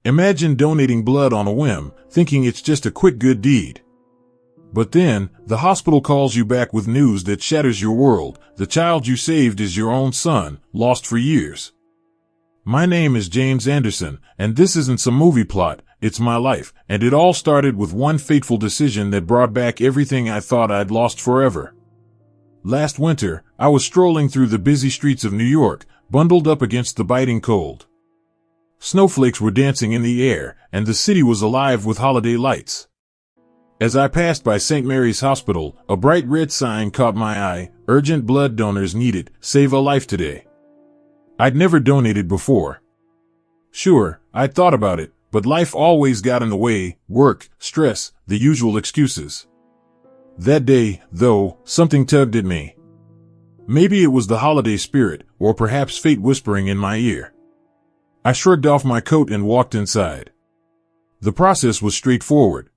Imagine donating blood on a whim, thinking it's just a quick good deed. But then, the hospital calls you back with news that shatters your world. The child you saved is your own son, lost for years. My name is James Anderson, and this isn't some movie plot, it's my life, and it all started with one fateful decision that brought back everything I thought I'd lost forever. Last winter, I was strolling through the busy streets of New York, bundled up against the biting cold. Snowflakes were dancing in the air, and the city was alive with holiday lights. As I passed by St. Mary's Hospital, a bright red sign caught my eye: urgent blood donors needed, save a life today. I'd never donated before. Sure, I'd thought about it, but life always got in the way: work, stress, the usual excuses. That day, though, something tugged at me. Maybe it was the holiday spirit, or perhaps fate whispering in my ear. I shrugged off my coat and walked inside. The process was straightforward.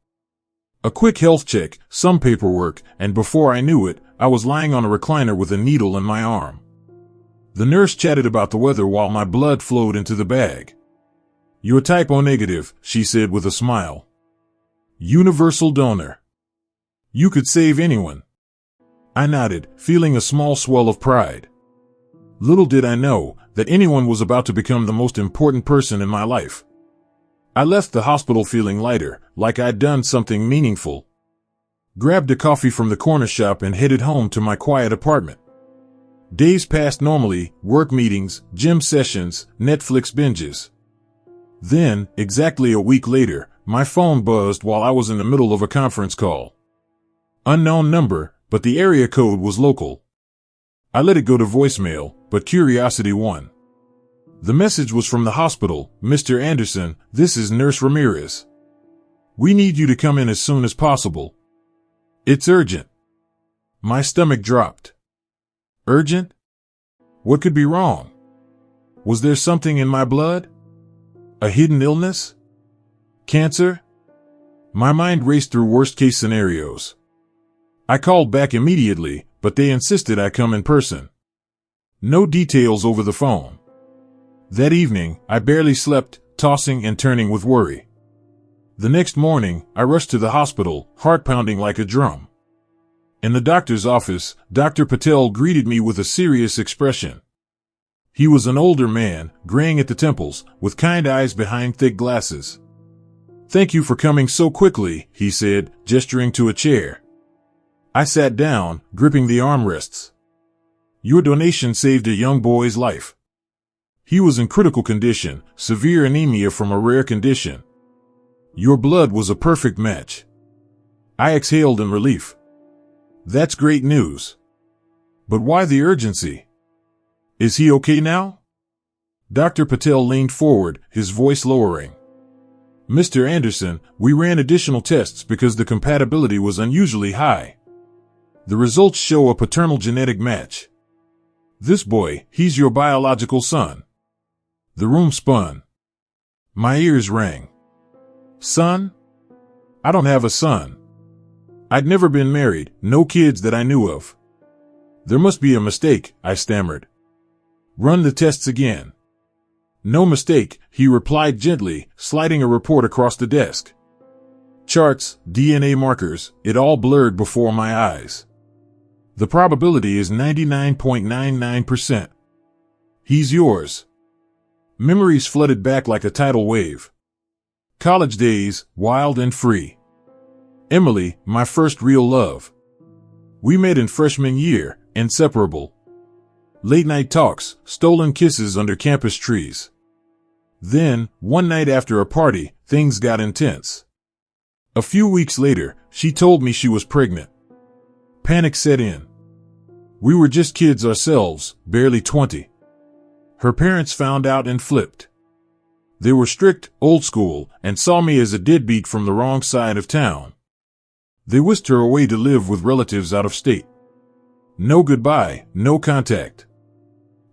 A quick health check, some paperwork, and before I knew it, I was lying on a recliner with a needle in my arm. The nurse chatted about the weather while my blood flowed into the bag. "You're type O negative," she said with a smile. "Universal donor. You could save anyone." I nodded, feeling a small swell of pride. Little did I know that anyone was about to become the most important person in my life. I left the hospital feeling lighter, like I'd done something meaningful. Grabbed a coffee from the corner shop and headed home to my quiet apartment. Days passed normally: work meetings, gym sessions, Netflix binges. Then, exactly a week later, my phone buzzed while I was in the middle of a conference call. Unknown number, but the area code was local. I let it go to voicemail, but curiosity won. The message was from the hospital: "Mr. Anderson, this is Nurse Ramirez. We need you to come in as soon as possible. It's urgent." My stomach dropped. Urgent? What could be wrong? Was there something in my blood? A hidden illness? Cancer? My mind raced through worst-case scenarios. I called back immediately, but they insisted I come in person. No details over the phone. That evening, I barely slept, tossing and turning with worry. The next morning, I rushed to the hospital, heart pounding like a drum. In the doctor's office, Dr. Patel greeted me with a serious expression. He was an older man, graying at the temples, with kind eyes behind thick glasses. "Thank you for coming so quickly," he said, gesturing to a chair. I sat down, gripping the armrests. "Your donation saved a young boy's life. He was in critical condition, severe anemia from a rare condition. Your blood was a perfect match." I exhaled in relief. "That's great news. But why the urgency? Is he okay now?" Dr. Patel leaned forward, his voice lowering. "Mr. Anderson, we ran additional tests because the compatibility was unusually high. The results show a paternal genetic match. This boy, he's your biological son." The room spun. My ears rang. Son? I don't have a son. I'd never been married, no kids that I knew of. "There must be a mistake," I stammered. "Run the tests again." "No mistake," he replied gently, sliding a report across the desk. Charts, DNA markers, it all blurred before my eyes. "The probability is 99.99%. He's yours." Memories flooded back like a tidal wave. College days, wild and free. Emily, my first real love. We met in freshman year, inseparable. Late night talks, stolen kisses under campus trees. Then, one night after a party, things got intense. A few weeks later, she told me she was pregnant. Panic set in. We were just kids ourselves, barely 20. Her parents found out and flipped. They were strict, old school, and saw me as a deadbeat from the wrong side of town. They whisked her away to live with relatives out of state. No goodbye, no contact.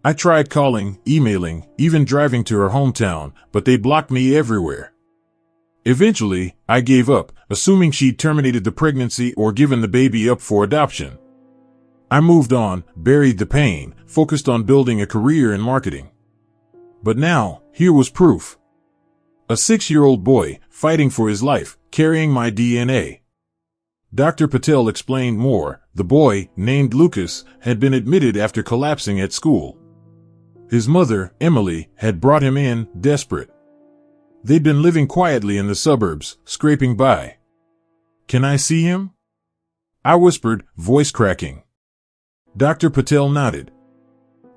I tried calling, emailing, even driving to her hometown, but they blocked me everywhere. Eventually, I gave up, assuming she'd terminated the pregnancy or given the baby up for adoption. I moved on, buried the pain, focused on building a career in marketing. But now, here was proof. A 6-year-old boy, fighting for his life, carrying my DNA. Dr. Patel explained more. The boy, named Lucas, had been admitted after collapsing at school. His mother, Emily, had brought him in, desperate. They'd been living quietly in the suburbs, scraping by. "Can I see him?" I whispered, voice cracking. Dr. Patel nodded.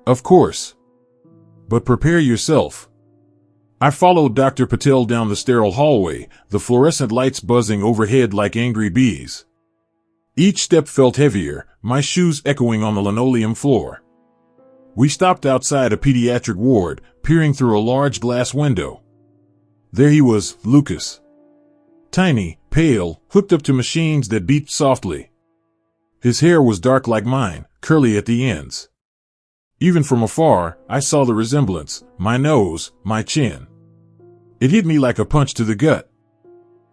"Of course. But prepare yourself." I followed Dr. Patel down the sterile hallway, the fluorescent lights buzzing overhead like angry bees. Each step felt heavier, my shoes echoing on the linoleum floor. We stopped outside a pediatric ward, peering through a large glass window. There he was, Lucas. Tiny, pale, hooked up to machines that beeped softly. His hair was dark like mine, curly at the ends. Even from afar, I saw the resemblance, my nose, my chin. It hit me like a punch to the gut.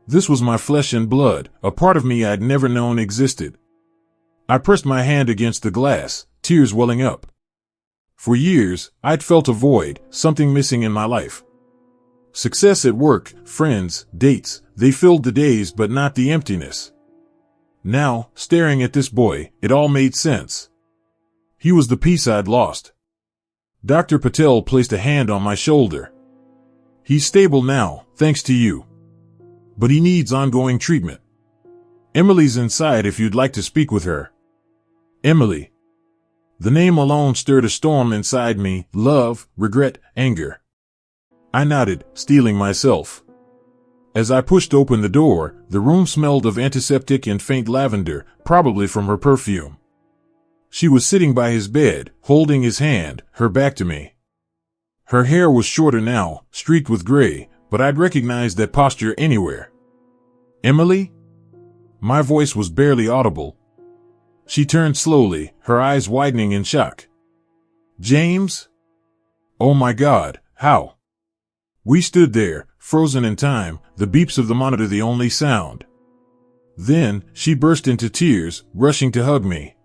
This was my flesh and blood, a part of me I'd never known existed. I pressed my hand against the glass, tears welling up. For years, I'd felt a void, something missing in my life. Success at work, friends, dates, they filled the days but not the emptiness. Now, staring at this boy, it all made sense. He was the piece I'd lost. Dr. Patel placed a hand on my shoulder. "He's stable now, thanks to you. But he needs ongoing treatment. Emily's inside if you'd like to speak with her." Emily. The name alone stirred a storm inside me, love, regret, anger. I nodded, steeling myself. As I pushed open the door, the room smelled of antiseptic and faint lavender, probably from her perfume. She was sitting by his bed, holding his hand, her back to me. Her hair was shorter now, streaked with gray, but I'd recognize that posture anywhere. "Emily?" My voice was barely audible. She turned slowly, her eyes widening in shock. "James? Oh my God, how?" We stood there, frozen in time, the beeps of the monitor the only sound. Then, she burst into tears, rushing to hug me.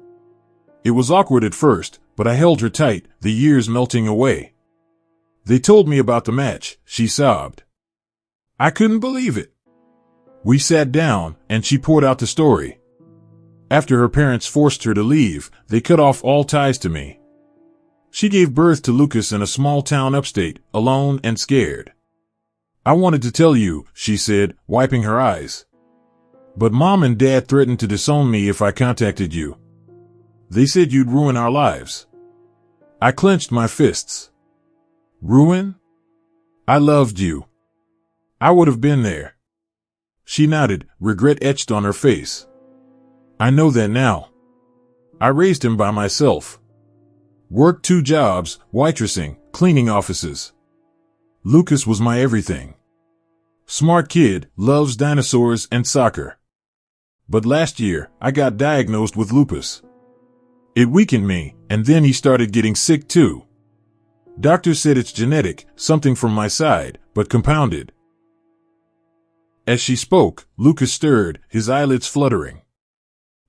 It was awkward at first, but I held her tight, the years melting away. "They told me about the match," she sobbed. I couldn't believe it. We sat down, and she poured out the story. After her parents forced her to leave, they cut off all ties to me. She gave birth to Lucas in a small town upstate, alone and scared. "I wanted to tell you," she said, wiping her eyes. "But Mom and Dad threatened to disown me if I contacted you. They said you'd ruin our lives." I clenched my fists. "Ruin? I loved you. I would have been there." She nodded, regret etched on her face. "I know that now. I raised him by myself. Worked 2 jobs, waitressing, cleaning offices. Lucas was my everything. Smart kid, loves dinosaurs and soccer. But last year, I got diagnosed with lupus. It weakened me, and then he started getting sick too. Doctors said it's genetic, something from my side, but compounded." As she spoke, Lucas stirred, his eyelids fluttering.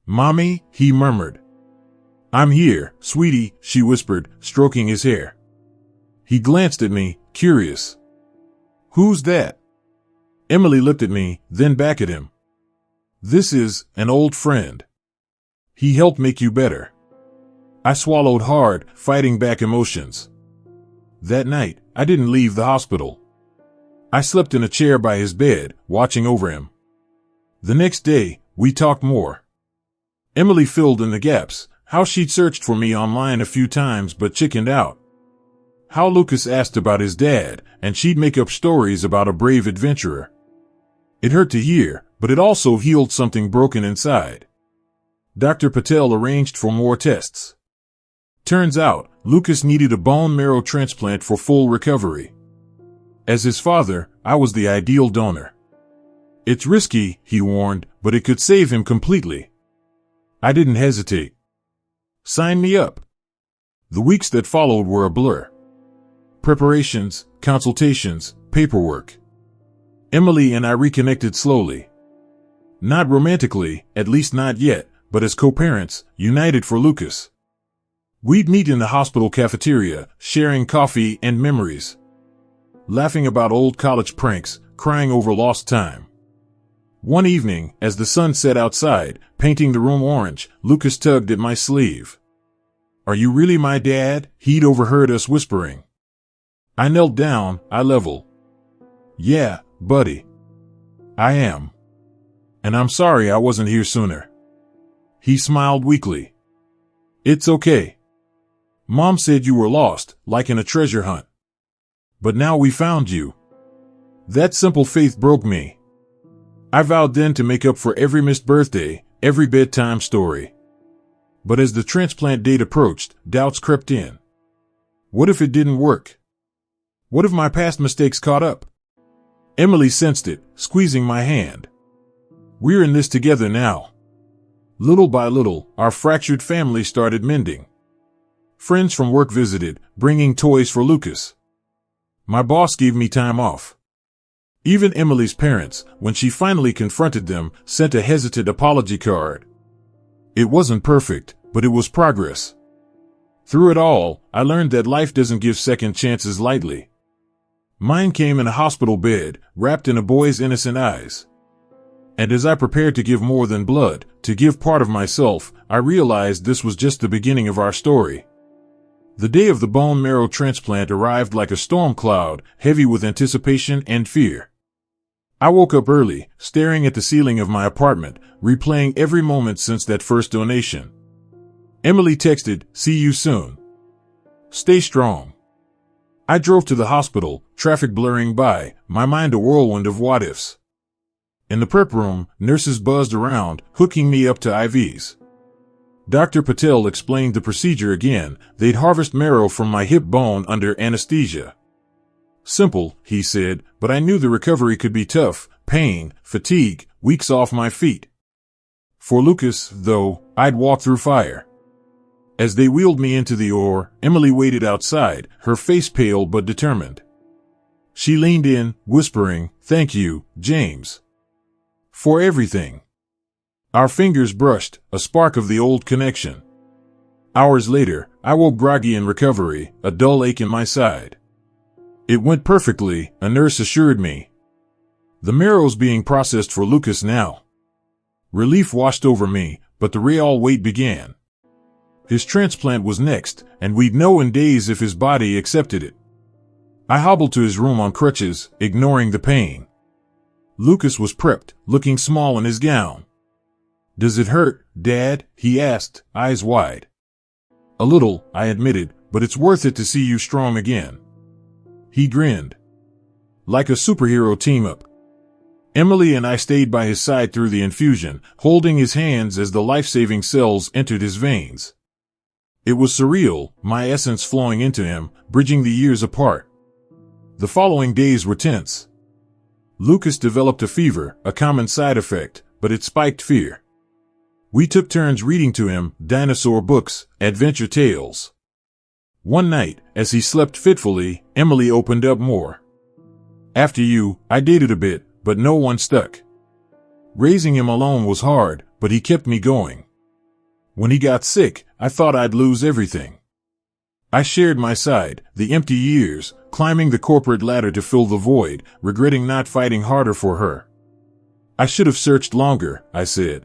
"Mommy," he murmured. "I'm here, sweetie," she whispered, stroking his hair. He glanced at me, curious. "Who's that?" Emily looked at me, then back at him. "This is an old friend. He helped make you better." I swallowed hard, fighting back emotions. That night, I didn't leave the hospital. I slept in a chair by his bed, watching over him. The next day, we talked more. Emily filled in the gaps, how she'd searched for me online a few times but chickened out. How Lucas asked about his dad, and she'd make up stories about a brave adventurer. It hurt to hear, but it also healed something broken inside. Dr. Patel arranged for more tests. Turns out, Lucas needed a bone marrow transplant for full recovery. As his father, I was the ideal donor. "It's risky," he warned, "but it could save him completely." I didn't hesitate. "Sign me up." The weeks that followed were a blur. Preparations, consultations, paperwork. Emily and I reconnected slowly. Not romantically, at least not yet, but as co-parents, united for Lucas. We'd meet in the hospital cafeteria, sharing coffee and memories. laughing about old college pranks, crying over lost time. One evening, as the sun set outside, painting the room orange, Lucas tugged at my sleeve. "Are you really my dad?" He'd overheard us whispering. I knelt down, eye level. "Yeah, buddy. I am. And I'm sorry I wasn't here sooner." He smiled weakly. "It's okay. Mom said you were lost, like in a treasure hunt. But now we found you." That simple faith broke me. I vowed then to make up for every missed birthday, every bedtime story. But as the transplant date approached, doubts crept in. What if it didn't work? What if my past mistakes caught up? Emily sensed it, squeezing my hand. "We're in this together now." Little by little, our fractured family started mending. Friends from work visited, bringing toys for Lucas. My boss gave me time off. Even Emily's parents, when she finally confronted them, sent a hesitant apology card. It wasn't perfect, but it was progress. Through it all, I learned that life doesn't give second chances lightly. Mine came in a hospital bed, wrapped in a boy's innocent eyes. And as I prepared to give more than blood, to give part of myself, I realized this was just the beginning of our story. The day of the bone marrow transplant arrived like a storm cloud, heavy with anticipation and fear. I woke up early, staring at the ceiling of my apartment, replaying every moment since that first donation. Emily texted, "See you soon. Stay strong." I drove to the hospital, traffic blurring by, my mind a whirlwind of what-ifs. In the prep room, nurses buzzed around, hooking me up to IVs. Dr. Patel explained the procedure again. They'd harvest marrow from my hip bone under anesthesia. "Simple," he said, but I knew the recovery could be tough, pain, fatigue, weeks off my feet. For Lucas, though, I'd walk through fire. As they wheeled me into the OR, Emily waited outside, her face pale but determined. She leaned in, whispering, "Thank you, James. For everything." Our fingers brushed, a spark of the old connection. Hours later, I woke groggy in recovery, a dull ache in my side. "It went perfectly," a nurse assured me. "The marrow's being processed for Lucas now." Relief washed over me, but the real wait began. His transplant was next, and we'd know in days if his body accepted it. I hobbled to his room on crutches, ignoring the pain. Lucas was prepped, looking small in his gown. "Does it hurt, Dad?" he asked, eyes wide. "A little," I admitted, "but it's worth it to see you strong again." He grinned. Like a superhero team-up. Emily and I stayed by his side through the infusion, holding his hands as the life-saving cells entered his veins. It was surreal, my essence flowing into him, bridging the years apart. The following days were tense. Lucas developed a fever, a common side effect, but it spiked fear. We took turns reading to him dinosaur books, adventure tales. One night, as he slept fitfully, Emily opened up more. "After you, I dated a bit, but no one stuck. Raising him alone was hard, but he kept me going. When he got sick, I thought I'd lose everything. I shared my side, the empty years, climbing the corporate ladder to fill the void, regretting not fighting harder for her. I should have searched longer," I said.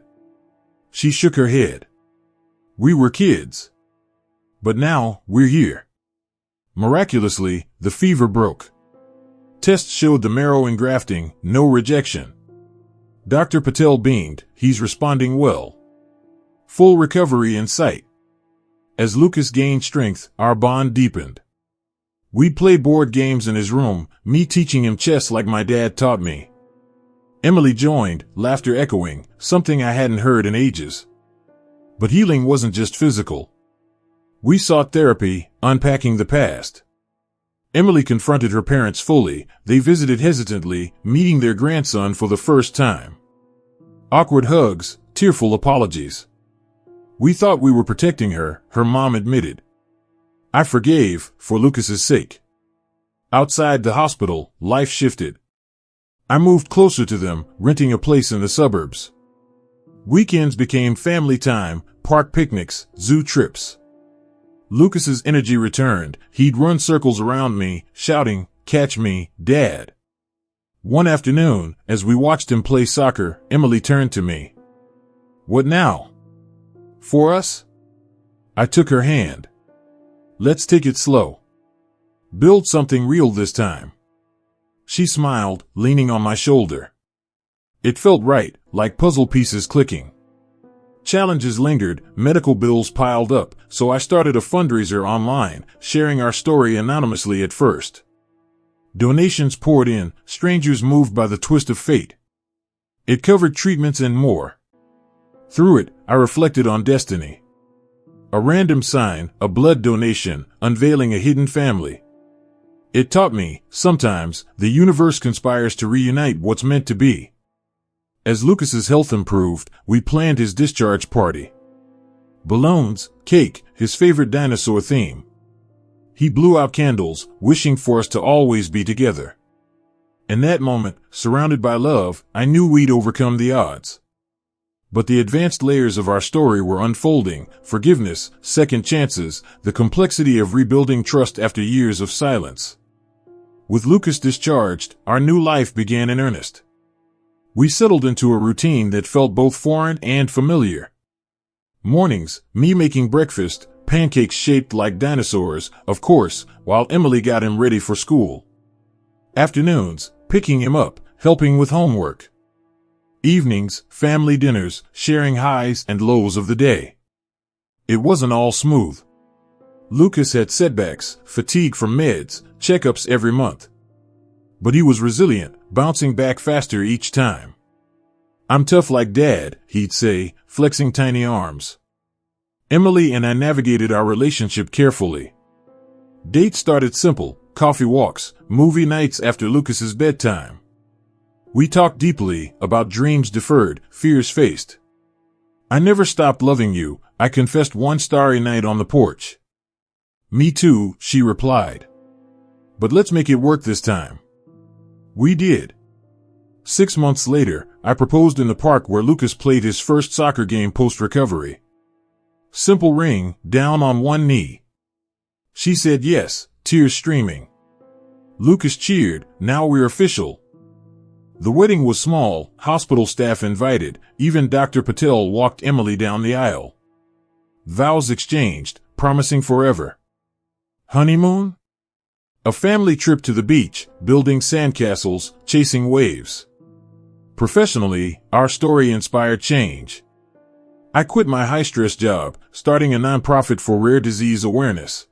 She shook her head. "We were kids. But now, we're here." Miraculously, the fever broke. Tests showed the marrow engrafting, no rejection. Dr. Patel beamed, "He's responding well. Full recovery in sight." As Lucas gained strength, our bond deepened. We'd play board games in his room, me teaching him chess like my dad taught me. Emily joined, laughter echoing, something I hadn't heard in ages. But healing wasn't just physical. We sought therapy, unpacking the past. Emily confronted her parents fully. They visited hesitantly, meeting their grandson for the first time. Awkward hugs, tearful apologies. "We thought we were protecting her," her mom admitted. I forgave, for Lucas's sake. Outside the hospital, life shifted. I moved closer to them, renting a place in the suburbs. Weekends became family time, park picnics, zoo trips. Lucas's energy returned. He'd run circles around me, shouting, "Catch me, Dad." One afternoon, as we watched him play soccer, Emily turned to me. "What now?" "For us?" I took her hand. "Let's take it slow. Build something real this time." She smiled, leaning on my shoulder. It felt right, like puzzle pieces clicking. Challenges lingered, medical bills piled up, so I started a fundraiser online, sharing our story anonymously at first. Donations poured in, strangers moved by the twist of fate. It covered treatments and more. Through it, I reflected on destiny. A random sign, a blood donation, unveiling a hidden family. It taught me, sometimes, the universe conspires to reunite what's meant to be. As Lucas's health improved, we planned his discharge party. Balloons, cake, his favorite dinosaur theme. He blew out candles, wishing for us to always be together. In that moment, surrounded by love, I knew we'd overcome the odds. But the advanced layers of our story were unfolding: forgiveness, second chances, the complexity of rebuilding trust after years of silence. With Lucas discharged, our new life began in earnest. We settled into a routine that felt both foreign and familiar. Mornings, me making breakfast, pancakes shaped like dinosaurs, of course, while Emily got him ready for school. Afternoons, picking him up, helping with homework. Evenings, family dinners, sharing highs and lows of the day. It wasn't all smooth. Lucas had setbacks, fatigue from meds, checkups every month. But he was resilient, bouncing back faster each time. "I'm tough like Dad," he'd say, flexing tiny arms. Emily and I navigated our relationship carefully. Dates started simple: coffee walks, movie nights after Lucas's bedtime. We talked deeply about dreams deferred, fears faced. "I never stopped loving you," I confessed one starry night on the porch. "Me too," she replied. "But let's make it work this time." We did. 6 months later, I proposed in the park where Lucas played his first soccer game post-recovery. Simple ring, down on one knee. She said yes, tears streaming. Lucas cheered, "Now we're official." The wedding was small, hospital staff invited, even Dr. Patel walked Emily down the aisle. Vows exchanged, promising forever. Honeymoon? A family trip to the beach, building sandcastles, chasing waves. Professionally, our story inspired change. I quit my high-stress job, starting a nonprofit for rare disease awareness.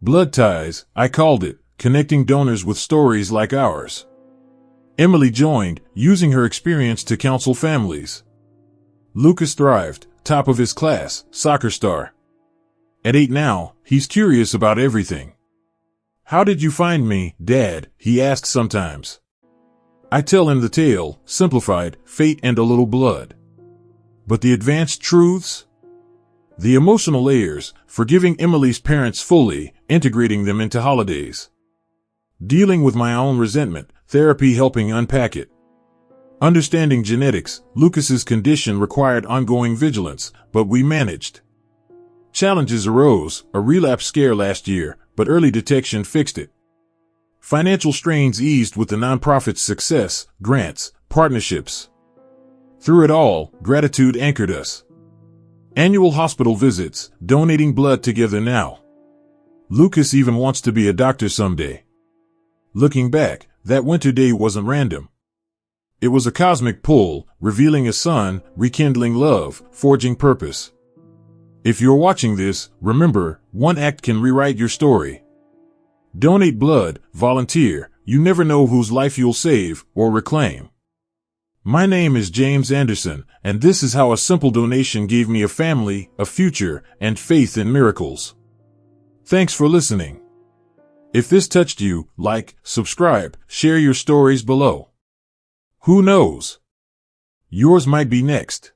Blood Ties, I called it, connecting donors with stories like ours. Emily joined, using her experience to counsel families. Lucas thrived, top of his class, soccer star. At 8 now, he's curious about everything. "How did you find me, Dad?" he asks sometimes. I tell him the tale, simplified, fate and a little blood. But the advanced truths? The emotional layers, forgiving Emily's parents fully, integrating them into holidays. Dealing with my own resentment, therapy helping unpack it. Understanding genetics, Lucas's condition required ongoing vigilance, but we managed. Challenges arose, a relapse scare last year, but early detection fixed it. Financial strains eased with the nonprofit's success, grants, partnerships. Through it all, gratitude anchored us. Annual hospital visits, donating blood together now. Lucas even wants to be a doctor someday. Looking back, that winter day wasn't random. It was a cosmic pull, revealing a sun, rekindling love, forging purpose. If you're watching this, remember, one act can rewrite your story. Donate blood, volunteer, you never know whose life you'll save or reclaim. My name is James Anderson, and this is how a simple donation gave me a family, a future, and faith in miracles. Thanks for listening. If this touched you, like, subscribe, share your stories below. Who knows? Yours might be next.